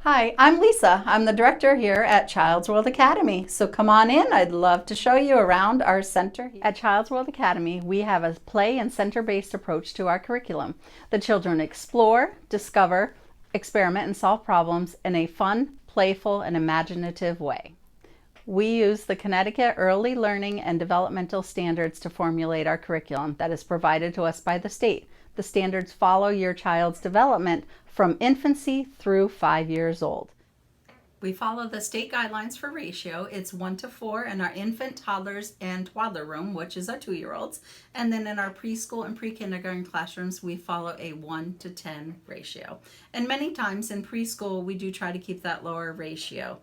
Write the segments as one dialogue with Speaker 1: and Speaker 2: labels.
Speaker 1: Hi, I'm Lisa. I'm the director here at Child's World Academy. So come on in. I'd love to show you around our center. At Child's World Academy, we have a play and center-based approach to our curriculum. The children explore, discover, experiment, and solve problems in a fun, playful, and imaginative way. We use the Connecticut Early Learning and Developmental Standards to formulate our curriculum that is provided to us by the state. The standards follow your child's development from infancy through 5 years old. We follow the state guidelines for ratio. It's 1:4 in our infant, toddlers, and toddler room, which is our 2-year-olds. And then in our preschool and pre-kindergarten classrooms, we follow a 1:10 ratio. And many times in preschool, we do try to keep that lower ratio.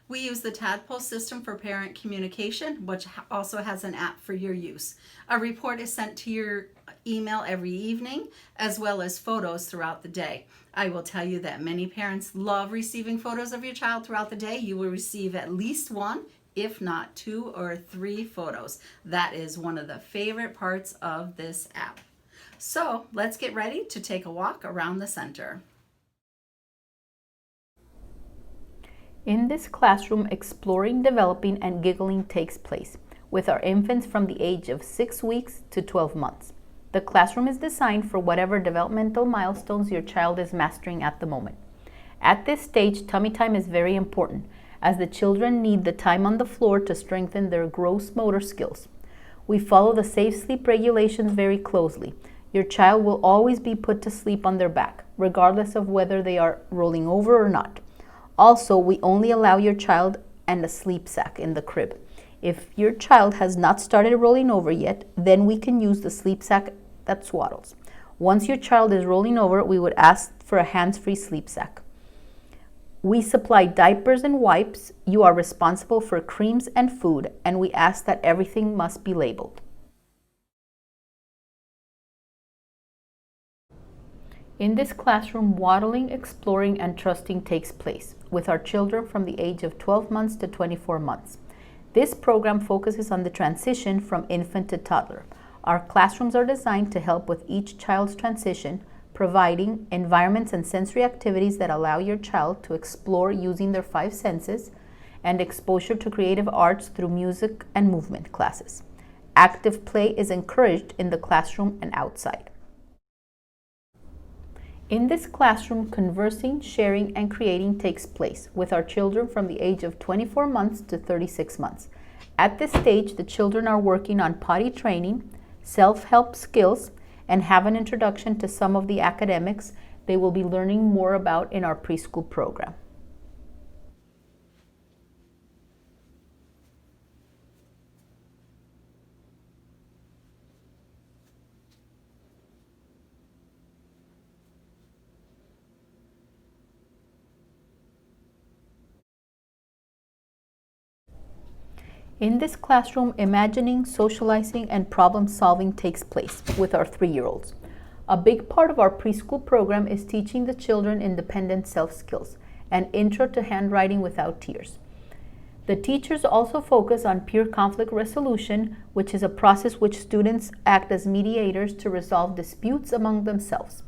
Speaker 1: We use the Tadpole system for parent communication, which also has an app for your use. A report is sent to your email every evening, as well as photos throughout the day. I will tell you that many parents love receiving photos of your child throughout the day. You will receive at least one, if not 2 or 3 photos. That is one of the favorite parts of this app. So let's get ready to take a walk around the center.
Speaker 2: In this classroom, exploring, developing, and giggling takes place with our infants from the age of 6 weeks to 12 months. The classroom is designed for whatever developmental milestones your child is mastering at the moment. At this stage, tummy time is very important, as the children need the time on the floor to strengthen their gross motor skills. We follow the safe sleep regulations very closely. Your child will always be put to sleep on their back, regardless of whether they are rolling over or not. Also, we only allow your child and a sleep sack in the crib. If your child has not started rolling over yet, then we can use the sleep sack that swaddles. Once your child is rolling over, we would ask for a hands-free sleep sack. We supply diapers and wipes. You are responsible for creams and food, and we ask that everything must be labeled. In this classroom, waddling, exploring, and trusting takes place with our children from the age of 12 months to 24 months. This program focuses on the transition from infant to toddler. Our classrooms are designed to help with each child's transition, providing environments and sensory activities that allow your child to explore using their 5 senses, and exposure to creative arts through music and movement classes. Active play is encouraged in the classroom and outside. In this classroom, conversing, sharing, and creating takes place with our children from the age of 24 months to 36 months. At this stage, the children are working on potty training, self-help skills, and have an introduction to some of the academics they will be learning more about in our preschool program. In this classroom, imagining, socializing, and problem solving takes place with our 3-year-olds. A big part of our preschool program is teaching the children independent self-skills and intro to handwriting without tears. The teachers also focus on peer conflict resolution, which is a process which students act as mediators to resolve disputes among themselves.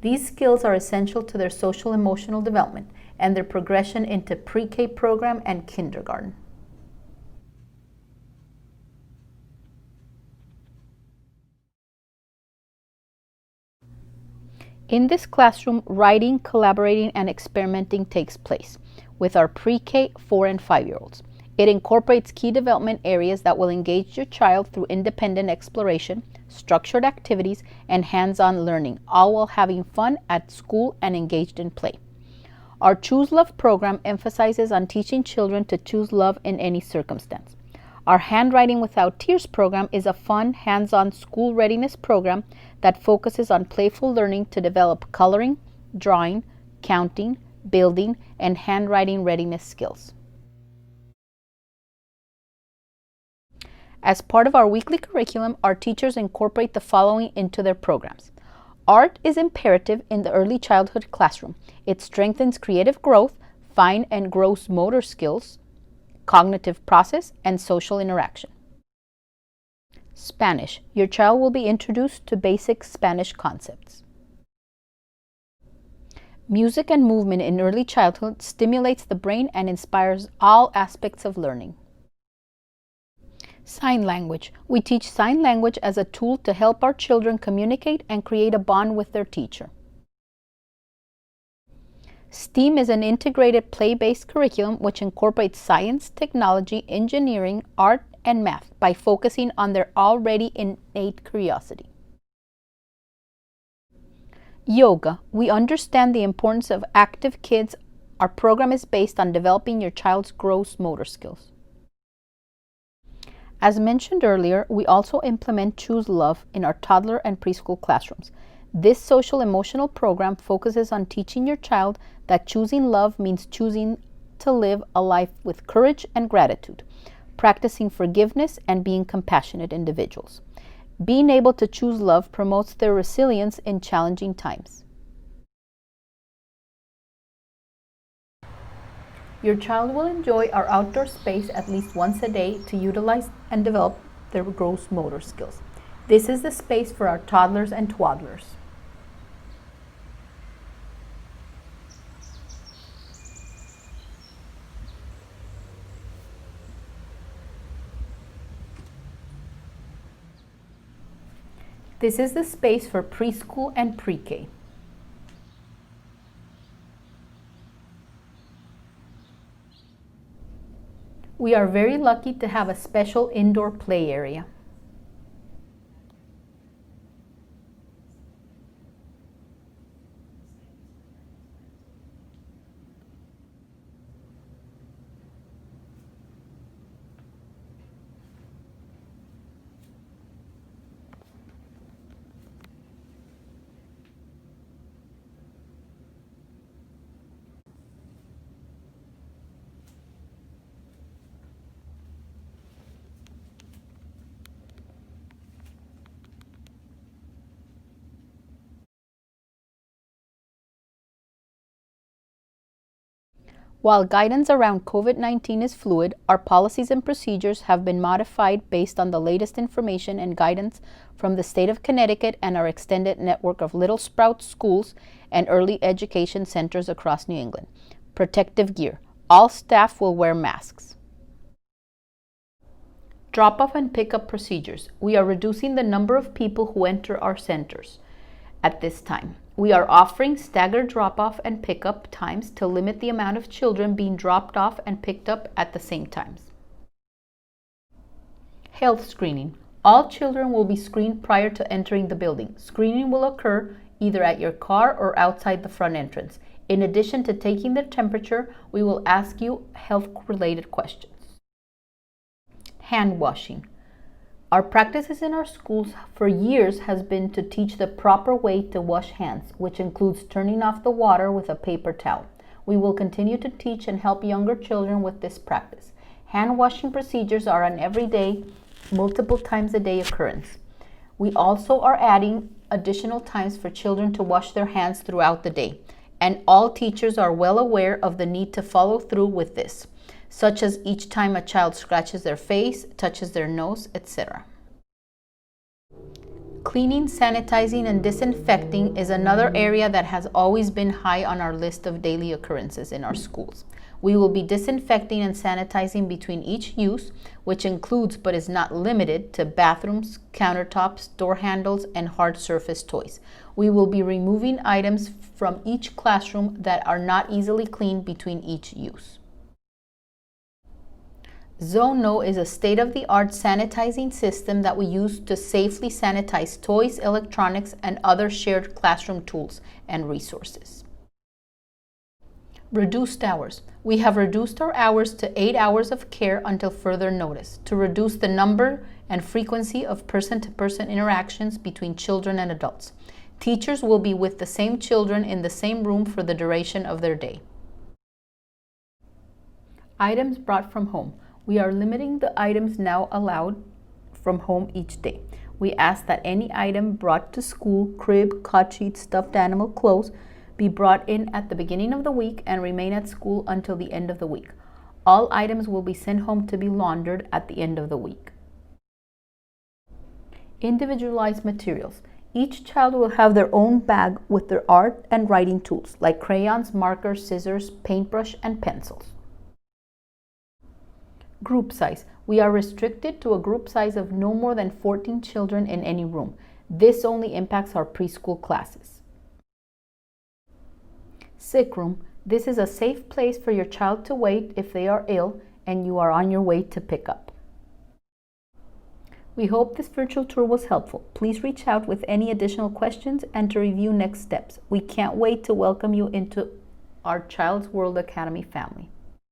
Speaker 2: These skills are essential to their social emotional development and their progression into pre-K program and kindergarten. In this classroom, writing, collaborating, and experimenting takes place with our pre-K 4 and 5-year-olds. It incorporates key development areas that will engage your child through independent exploration, structured activities, and hands-on learning, all while having fun at school and engaged in play. Our Choose Love program emphasizes on teaching children to choose love in any circumstance. Our Handwriting Without Tears program is a fun, hands-on school readiness program that focuses on playful learning to develop coloring, drawing, counting, building, and handwriting readiness skills. As part of our weekly curriculum, our teachers incorporate the following into their programs. Art is imperative in the early childhood classroom. It strengthens creative growth, fine and gross motor skills, cognitive process, and social interaction. Spanish. Your child will be introduced to basic Spanish concepts. Music and movement in early childhood stimulates the brain and inspires all aspects of learning. Sign language. We teach sign language as a tool to help our children communicate and create a bond with their teacher. STEAM is an integrated play-based curriculum which incorporates science, technology, engineering, art, and math by focusing on their already innate curiosity. Yoga. We understand the importance of active kids. Our program is based on developing your child's gross motor skills. As mentioned earlier, we also implement Choose Love in our toddler and preschool classrooms. This social emotional program focuses on teaching your child that choosing love means choosing to live a life with courage and gratitude, practicing forgiveness and being compassionate individuals. Being able to choose love promotes their resilience in challenging times. Your child will enjoy our outdoor space at least once a day to utilize and develop their gross motor skills. This is the space for our toddlers and twaddlers. This is the space for preschool and pre-K. We are very lucky to have a special indoor play area. While guidance around COVID-19 is fluid, our policies and procedures have been modified based on the latest information and guidance from the state of Connecticut and our extended network of Little Sprout schools and early education centers across New England. Protective gear. All staff will wear masks. Drop-off and pick-up procedures. We are reducing the number of people who enter our centers at this time. We are offering staggered drop-off and pick-up times to limit the amount of children being dropped off and picked up at the same times. Health screening. All children will be screened prior to entering the building. Screening will occur either at your car or outside the front entrance. In addition to taking their temperature, we will ask you health-related questions. Hand washing. Our practices in our schools for years has been to teach the proper way to wash hands, which includes turning off the water with a paper towel. We will continue to teach and help younger children with this practice. Hand washing procedures are an everyday, multiple times a day occurrence. We also are adding additional times for children to wash their hands throughout the day, and all teachers are well aware of the need to follow through with this, such as each time a child scratches their face, touches their nose, etc. Cleaning, sanitizing, and disinfecting is another area that has always been high on our list of daily occurrences in our schools. We will be disinfecting and sanitizing between each use, which includes but is not limited to bathrooms, countertops, door handles, and hard surface toys. We will be removing items from each classroom that are not easily cleaned between each use. Zone No is a state-of-the-art sanitizing system that we use to safely sanitize toys, electronics, and other shared classroom tools and resources. Reduced hours. We have reduced our hours to 8 hours of care until further notice to reduce the number and frequency of person-to-person interactions between children and adults. Teachers will be with the same children in the same room for the duration of their day. Items brought from home. We are limiting the items now allowed from home each day. We ask that any item brought to school, crib, cot sheet, stuffed animal, clothes, be brought in at the beginning of the week and remain at school until the end of the week. All items will be sent home to be laundered at the end of the week. Individualized materials. Each child will have their own bag with their art and writing tools like crayons, markers, scissors, paintbrush, and pencils. Group size. We are restricted to a group size of no more than 14 children in any room. This only impacts our preschool classes. Sick room. This is a safe place for your child to wait if they are ill and you are on your way to pick up. We hope this virtual tour was helpful. Please reach out with any additional questions and to review next steps. We can't wait to welcome you into our Child's World Academy family.